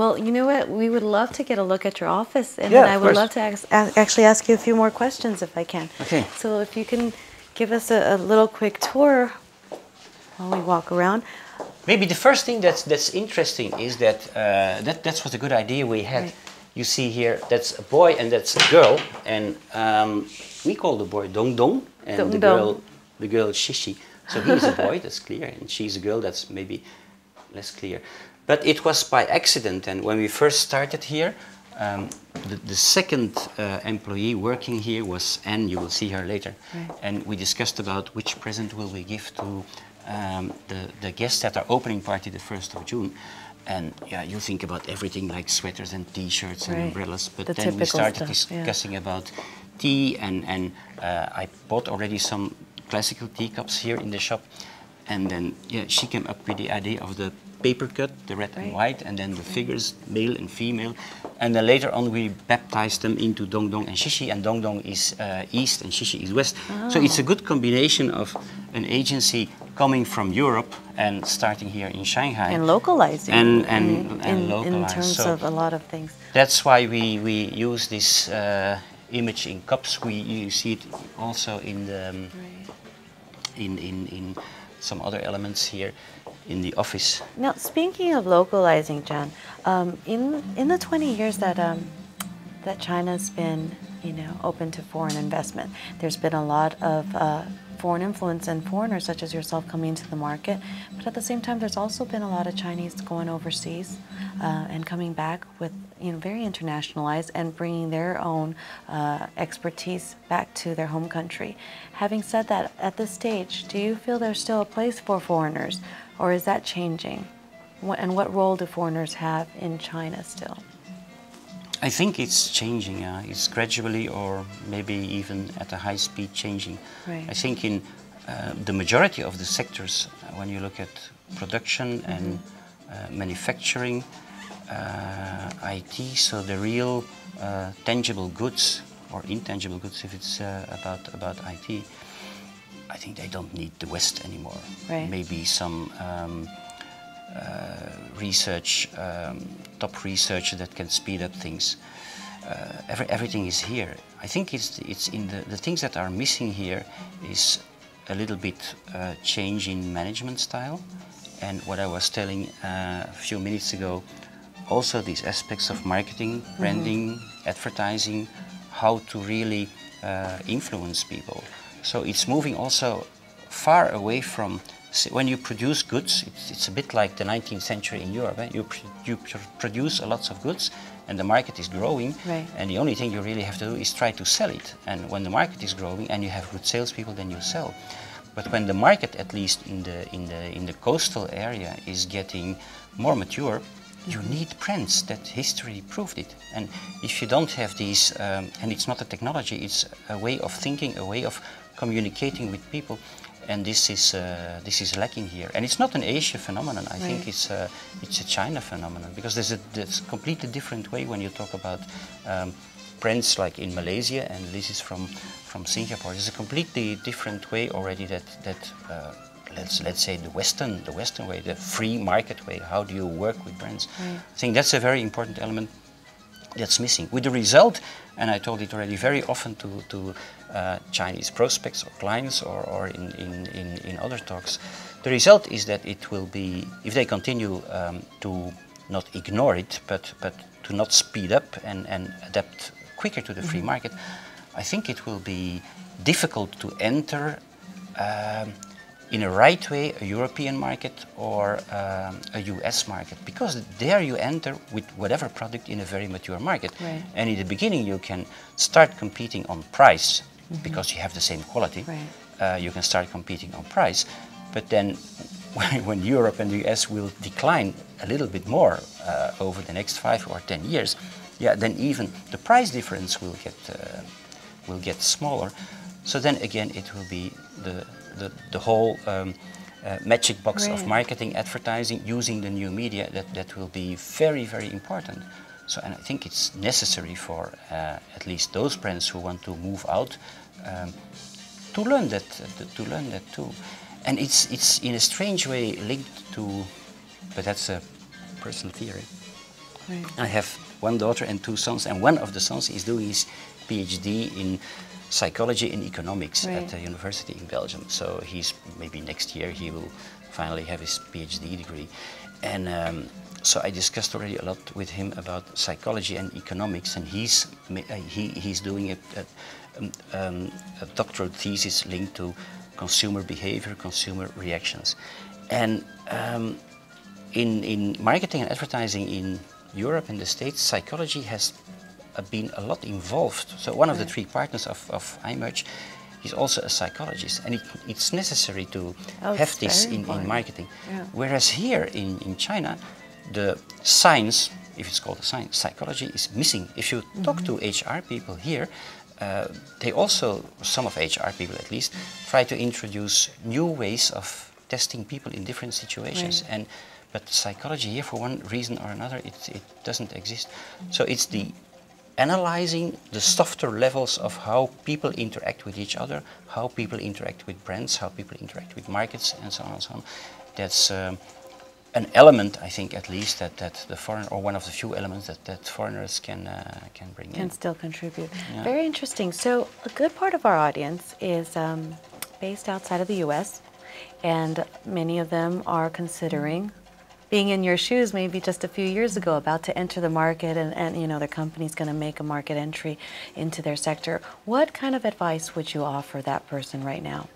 Well, you know what? We would love to get a look at your office, and Yeah, then I of would course. love to actually ask you a few more questions if I can. Okay. So if you can give us a little quick tour while we walk around. Maybe the first thing that's interesting is that that was a good idea we had. Right. You see here, that's a boy and that's a girl, and we call the boy Dong Dong, and Dong Dong. the girl is Shishi. So he's a boy, that's clear, and she's a girl, that's maybe less clear. But it was by accident, and when we first started here, the second employee working here was Anne. You will see her later, Right. and we discussed about which present will we give to the guests at our opening party the 1st of June. And yeah, you think about everything like sweaters and t-shirts and Right. umbrellas, but The then we typical started stuff, yeah. discussing about tea, and I bought already some classical teacups here in the shop, and then yeah, she came up with the idea of the paper cut, the red and Right. white, and then the figures, male and female, and then later on we baptized them into Dong Dong and Shishi, and Dong Dong is east and Shishi is west. So it's a good combination of an agency coming from Europe and starting here in Shanghai. And localizing. And in localized. terms So of a lot of things. that's why we use this image in cups. You see it also in the in some other elements here in the office. Now, speaking of localizing, John, in the 20 years that that China's been, open to foreign investment, there's been a lot of foreign influence and foreigners such as yourself coming into the market. But at the same time, there's also been a lot of Chinese going overseas and coming back with, very internationalized and bringing their own expertise back to their home country. Having said that, at this stage, do you feel there's still a place for foreigners, or is that changing? And what role do foreigners have in China still? I think it's changing. It's gradually, or maybe even at a high speed, changing. Right. I think in the majority of the sectors, when you look at production and manufacturing, IT, so the real tangible goods or intangible goods, if it's about IT, I think they don't need the West anymore. Right. Maybe some research, top research that can speed up things. Everything is here. I think it's in the things that are missing here is a little bit change in management style, and what I was telling a few minutes ago, also these aspects of marketing, branding, advertising, how to really influence people. So it's moving also far away from, when you produce goods, it's a bit like the 19th century in Europe. You produce lots of goods and the market is growing, right. and the only thing you really have to do is try to sell it. And when the market is growing and you have good salespeople, then you sell. But when the market, at least in the coastal area, is getting more mature, you need brands. That history proved it. And if you don't have these, and it's not a technology, it's a way of thinking, a way of communicating with people, and this is lacking here. And it's not an Asia phenomenon. I think it's a China phenomenon, because there's a completely different way when you talk about brands like in Malaysia, and this is from Singapore. There's a completely different way already that let's say the Western way, the free market way. How do you work with brands? Right. I think that's a very important element that's missing. With the result, and I told it already very often to Chinese prospects or clients or in other talks, the result is that it will be, if they continue to not ignore it, but to not speed up and adapt quicker to the free market, I think it will be difficult to enter in a right way a European market or a US market, because there you enter with whatever product in a very mature market. Right. And in the beginning you can start competing on price because you have the same quality. Right. You can start competing on price, but then when Europe and the US will decline a little bit more over the next 5 or 10 years, yeah, then even the price difference will get smaller. So then again it will be the whole magic box of marketing, advertising, using the new media that will be very, very important. So, and I think it's necessary for at least those brands who want to move out to learn that too. And it's in a strange way linked to, but that's a personal theory, Right. I have one daughter and two sons, and one of the sons is doing his PhD in psychology and economics Right. at the university in Belgium. So he's maybe next year he will finally have his PhD degree. And so I discussed already a lot with him about psychology and economics, and he's doing a doctoral thesis linked to consumer behavior, consumer reactions. And in marketing and advertising in Europe and the States, psychology has been a lot involved. So one of the three partners of iMerge is also a psychologist, and it's necessary to have this in marketing. Yeah. Whereas here in China, the science, if it's called a science, psychology is missing. If you talk to HR people here, they also, some of HR people at least, try to introduce new ways of testing people in different situations. Right. But psychology here, for one reason or another, it doesn't exist. So it's the analyzing the softer levels of how people interact with each other, how people interact with brands, how people interact with markets, and so on and so on. That's an element, I think, at least that the foreigner, or one of the few elements that foreigners can bring in. Can still contribute. Yeah. Very interesting. So a good part of our audience is based outside of the U.S., and many of them are considering being in your shoes maybe just a few years ago, about to enter the market, and you know, their company's going to make a market entry into their sector. What kind of advice would you offer that person right now?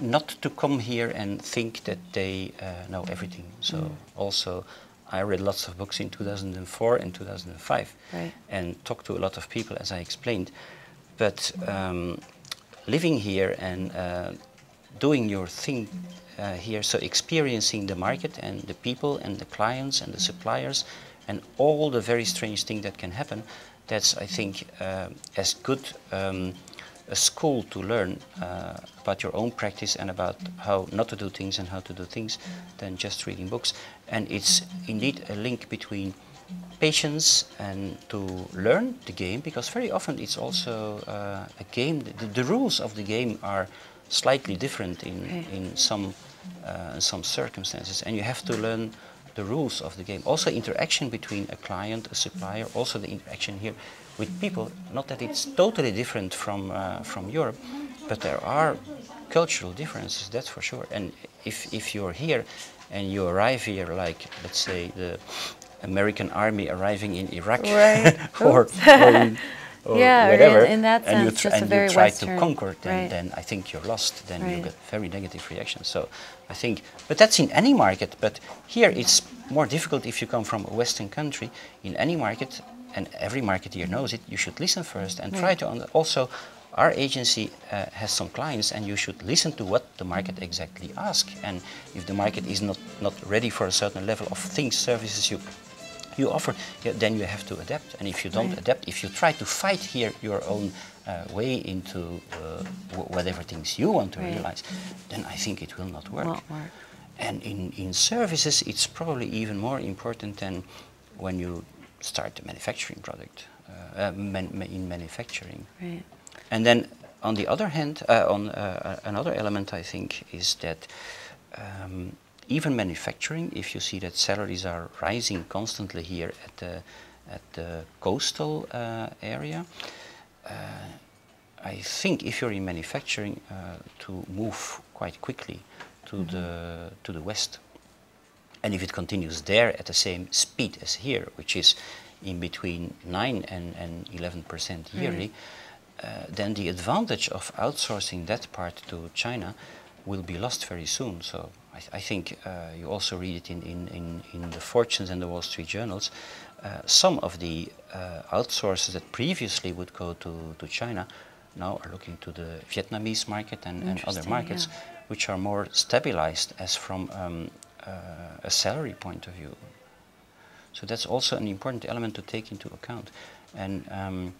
Not to come here and think that they know everything. So also, I read lots of books in 2004 and 2005, Right. and talked to a lot of people, as I explained. But living here and doing your thing here, so experiencing the market and the people and the clients and the suppliers and all the very strange things that can happen, that's, I think, as good a school to learn about your own practice and about how not to do things and how to do things than just reading books. And it's indeed a link between patience and to learn the game, because very often it's also a game. The rules of the game are slightly different in some circumstances, and you have to learn the rules of the game. Also interaction between a client, a supplier, also the interaction here with people. Not that it's totally different from Europe, but there are cultural differences, that's for sure. And if you're here and you arrive here like, let's say, the American army arriving in Iraq, Right. or Yeah, whatever, in that and sense, just a you very try Western, to conquer, right. then I think you're lost. Then Right. you get very negative reactions. So I think, but that's in any market. But here it's more difficult if you come from a Western country. In any market, and every marketeer knows it, you should listen first and try to also. Our agency has some clients, and you should listen to what the market exactly asks. And if the market is not ready for a certain level of things, services you offer, then you have to adapt. And if you don't adapt, if you try to fight here your own way into whatever things you want to realize, then I think it will not work. Won't work. And in services, it's probably even more important than when you start a manufacturing product, in manufacturing. Right. And then on the other hand, another element I think is that even manufacturing, if you see that salaries are rising constantly here at the coastal area, I think if you're in manufacturing, to move quite quickly to the west. And if it continues there at the same speed as here, which is in between 9 and 11% yearly, then the advantage of outsourcing that part to China will be lost very soon. So I think you also read it in the Fortunes and the Wall Street Journals. Some of the outsourcers that previously would go to China now are looking to the Vietnamese market and other markets, which are more stabilized as from a salary point of view. So that's also an important element to take into account. And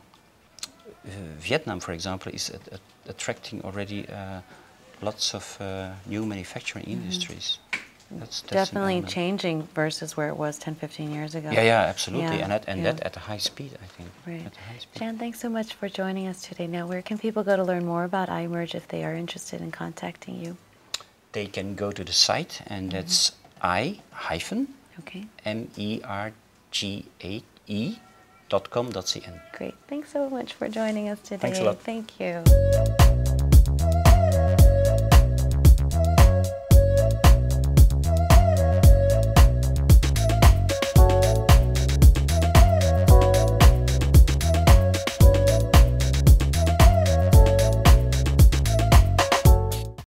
Vietnam, for example, is attracting already lots of new manufacturing industries. That's Definitely changing versus where it was 10, 15 years ago. Yeah, absolutely. Yeah, And that at a high speed, I think. Right. At a high speed. Jan, thanks so much for joining us today. Now, where can people go to learn more about iMerge if they are interested in contacting you? They can go to the site, and that's Okay. mergae.com.cn. Great. Thanks so much for joining us today. Thanks a lot. Thank you.